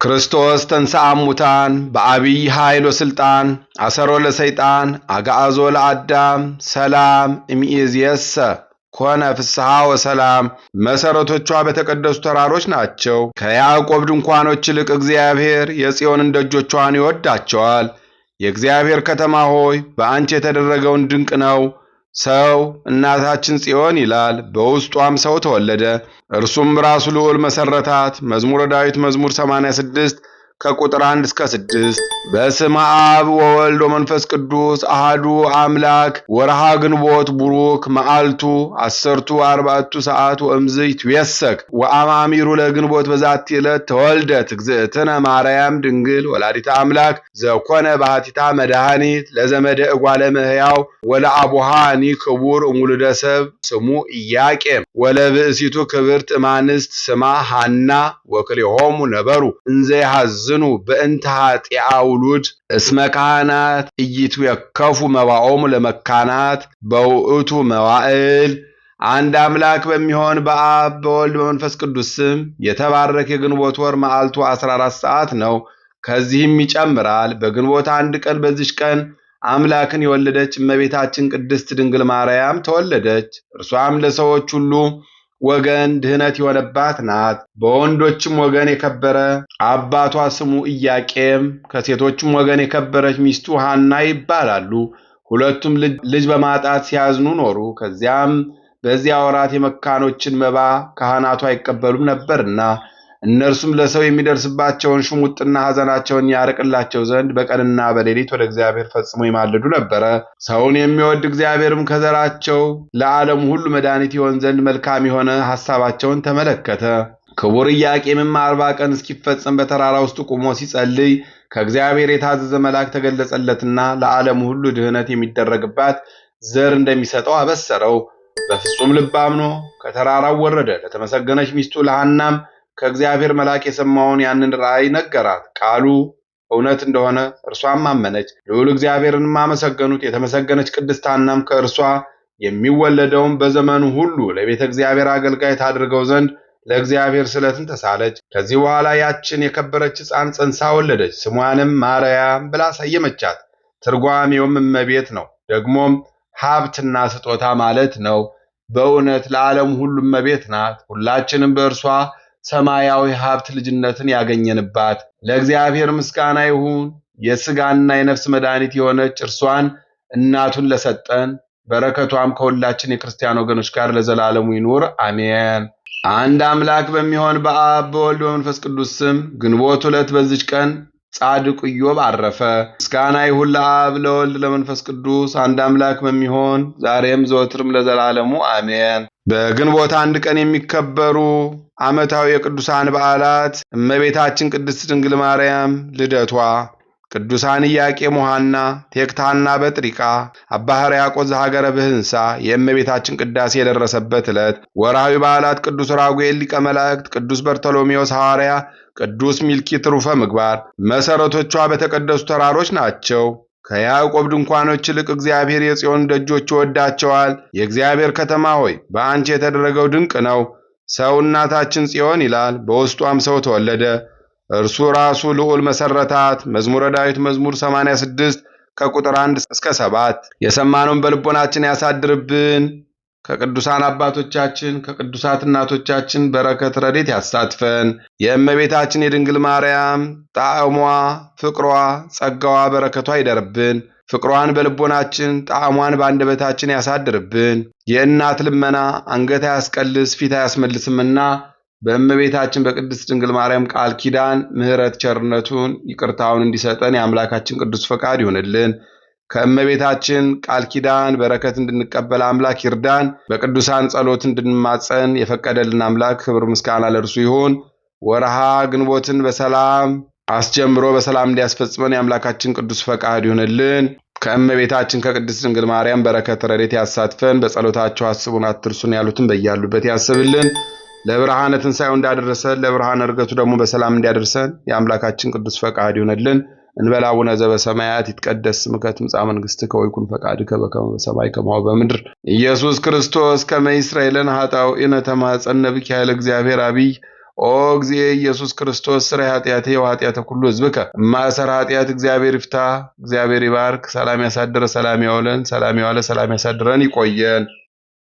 ክርስቶስ ተንሥአ እሙታን በአቢይ ኃይል ወሥልጣን አሰሮ ለሰይጣን አግዓዞ ለአዳም ሰላም እምይእዜሰ ኮነ ፍስሐ ወሰላም። መሰረቶቿ በተቀደሱ ተራሮች ናቸው። ከያዕቆብ ድንኳኖች ይልቅ እግዚአብሔር የጽዮንን ደጆቿን ይወዳቸዋል። የእግዚአብሔር ከተማ ሆይ በአንቺ የተደረገውን ድንቅ ነው። ሰው እናታችን ጽዮን ይላል፣ በውስጧም ሰው ተወለደ፣ እርሱም ራሱ ልዑል መሰረታት። መዝሙረ ዳዊት መዝሙር 86 ከቁጥር 1 እስከ 6። በስመ አብ ወወልድ ወመንፈስ ቅዱስ አሃዱ አምላክ። ወርሃ ግንቦት ቡሩክ መዓልቱ 14 ሰዓት ወእምዝ ይትዌሰክ ወአማሚሩ ለግንቦት በዛቲ ዕለት ተወልደት እግዝእትነ ማርያም ድንግል ወላዲተ አምላክ ዘኮነ ባህቲታ መድኃኒት ለዘመደ እጓለ እመሕያው ወለአቡሃኒ ክቡር እሙልደ ሰብ ስሙ ኢያቄም ወለብእሲቱ ክብርት እማንስት ስማ ሐና ወክልኤሆሙ ነበሩ እንዘ ያሐዝኑ በእንተ ኃጢአ ውሉድ እስመ ካህናት ኢይትዌከፉ መባኦሙ ለመካናት በውእቱ መዋዕል። አንድ አምላክ በሚሆን በአብ በወልድ በመንፈስ ቅዱስ ስም የተባረከ የግንቦት ወር መዓልቱ 14 ሰዓት ነው። ከዚህም ይጨምራል። በግንቦት አንድ ቀን በዚች ቀን አምላክን የወለደች እመቤታችን ቅድስት ድንግል ማርያም ተወለደች። እርሷም ለሰዎች ሁሉ ወገን ድህነት የሆነባት ናት። በወንዶችም ወገን የከበረ አባቷ ስሙ ኢያቄም፣ ከሴቶችም ወገን የከበረች ሚስቱ ሐና ይባላሉ። ሁለቱም ልጅ በማጣት ሲያዝኑ ኖሩ። ከዚያም በዚያ ወራት የመካኖችን መባ ካህናቱ አይቀበሉም ነበርና እነርሱም ለሰው የሚደርስባቸውን ሽሙጥና ሐዘናቸውን ያርቅላቸው ዘንድ በቀንና በሌሊት ወደ እግዚአብሔር ፈጽሞ ይማልዱ ነበረ። ሰውን የሚወድ እግዚአብሔርም ከዘራቸው ለዓለም ሁሉ መድኃኒት ይሆን ዘንድ መልካም የሆነ ሐሳባቸውን ተመለከተ። ክቡር ኢያቄምም 40 ቀን እስኪፈጸም በተራራ ውስጥ ቆሞ ሲጸልይ ከእግዚአብሔር የታዘዘ መልአክ ተገለጸለትና ለዓለም ሁሉ ድህነት የሚደረግባት ዘር እንደሚሰጠው አበሰረው። በፍጹም ልብ አምኖ ከተራራው ወረደ። ለተመሰገነች ሚስቱ ለሐናም ከእግዚአብሔር መልአክ የሰማውን ያንን ራእይ ነገራት። ቃሉ እውነት እንደሆነ እርሷም አመነች። ልዑል እግዚአብሔርንም አመሰገኑት። የተመሰገነች ቅድስት ሐናም ከእርሷ የሚወለደውን በዘመኑ ሁሉ ለቤተ እግዚአብሔር አገልጋይ ታድርገው ዘንድ ለእግዚአብሔር ስለትን ተሳለች። ከዚህ በኋላ ያችን የከበረች ሕፃን ጸንሳ ወለደች። ስሟንም ማርያም ብላ ሰየመቻት። ትርጓሜውም እመቤት ነው። ደግሞም ሀብትና ስጦታ ማለት ነው። በእውነት ለዓለም ሁሉ እመቤት ናት። ሁላችንም በእርሷ ሰማያዊ ሀብት ልጅነትን ያገኘንባት። ለእግዚአብሔር ምስጋና ይሁን። የሥጋና የነፍስ መድኃኒት የሆነች እርሷን እናቱን ለሰጠን በረከቷም ከሁላችን የክርስቲያን ወገኖች ጋር ለዘላለሙ ይኑር አሜን። አንድ አምላክ በሚሆን በአብ በወልድ በመንፈስ ቅዱስ ስም ግንቦት 2 በዚች ቀን ጻድቁ ኢዮብ አረፈ። ምስጋና ይሁን ለአብ ለወልድ ለመንፈስ ቅዱስ አንድ አምላክ በሚሆን ዛሬም ዘወትርም ለዘላለሙ አሜን። በግንቦት አንድ ቀን የሚከበሩ ዓመታዊ የቅዱሳን በዓላት እመቤታችን ቅድስት ድንግል ማርያም ልደቷ፣ ቅዱሳን ኢያቄም ወሐና፣ ቴክታና በጥሪቃ፣ አባ ሕርያቆስ ዘሀገረ ብህንሳ የእመቤታችን ቅዳሴ የደረሰበት ዕለት። ወርሃዊ በዓላት ቅዱስ ራጉኤል ሊቀ መላእክት፣ ቅዱስ በርተሎሜዎስ ሐዋርያ፣ ቅዱስ ሚልኪ ትሩፈ ምግባር። መሰረቶቿ በተቀደሱ ተራሮች ናቸው። ከያዕቆብ ድንኳኖች ይልቅ እግዚአብሔር የጽዮን ደጆች ይወዳቸዋል። የእግዚአብሔር ከተማ ሆይ በአንቺ የተደረገው ድንቅ ነው። ሰው እናታችን ጽዮን ይላል፣ በውስጧም ሰው ተወለደ፣ እርሱ ራሱ ልዑል መሰረታት። መዝሙረ ዳዊት መዝሙር 86 ከቁጥር 1 እስከ 7። የሰማነውን በልቦናችን ያሳድርብን። ከቅዱሳን አባቶቻችን ከቅዱሳት እናቶቻችን በረከት ረድኤት ያሳትፈን። የእመቤታችን የድንግል ማርያም ጣዕሟ፣ ፍቅሯ፣ ጸጋዋ፣ በረከቷ ይደርብን። ፍቅሯን በልቦናችን ጣዕሟን በአንደበታችን ያሳድርብን። የእናት ልመና አንገት አያስቀልስ ፊት አያስመልስምና በእመቤታችን በቅድስት ድንግል ማርያም ቃል ኪዳን ምሕረት ቸርነቱን ይቅርታውን እንዲሰጠን የአምላካችን ቅዱስ ፈቃድ ይሁንልን። ከእመቤታችን ቃል ኪዳን በረከት እንድንቀበል አምላክ ይርዳን። በቅዱሳን ጸሎት እንድንማጸን የፈቀደልን አምላክ ክብር ምስጋና ለእርሱ ይሁን። ወርሃ ግንቦትን በሰላም አስጀምሮ በሰላም እንዲያስፈጽመን የአምላካችን ቅዱስ ፈቃድ ይሁንልን። ከእመቤታችን ከቅድስት ድንግል ማርያም በረከት ረድኤት ያሳትፈን። በጸሎታቸው አስቡን አትርሱን ያሉትን በያሉበት ያስብልን። ለብርሃነ ትንሣኤው እንዳደረሰን ለብርሃነ ዕርገቱ ደግሞ በሰላም እንዲያደርሰን የአምላካችን ቅዱስ ፈቃድ ይሁንልን። እንበል አቡነ ዘበሰማያት ይትቀደስ ስምከ ትምጻእ መንግሥትከ ወይኩን ፈቃድከ በከመ በሰማይ ከማሁ በምድር ኢየሱስ ክርስቶስ ከመ ይስረይ ለነ ኃጣውኢነ ተማፀነ ብከ ኃይለ እግዚአብሔር አብይ ኦ እግዚእ ኢየሱስ ክርስቶስ ስራይ ኃጢአቴ ወኃጢአተ ኩሉ ሕዝብከ ማእሰረ ኃጢአት እግዚአብሔር ይፍታ። እግዚአብሔር ይባርክ። ሰላም ያሳድረ፣ ሰላም ያውለን፣ ሰላም ያዋለ፣ ሰላም ያሳድረን፣ ይቆየን።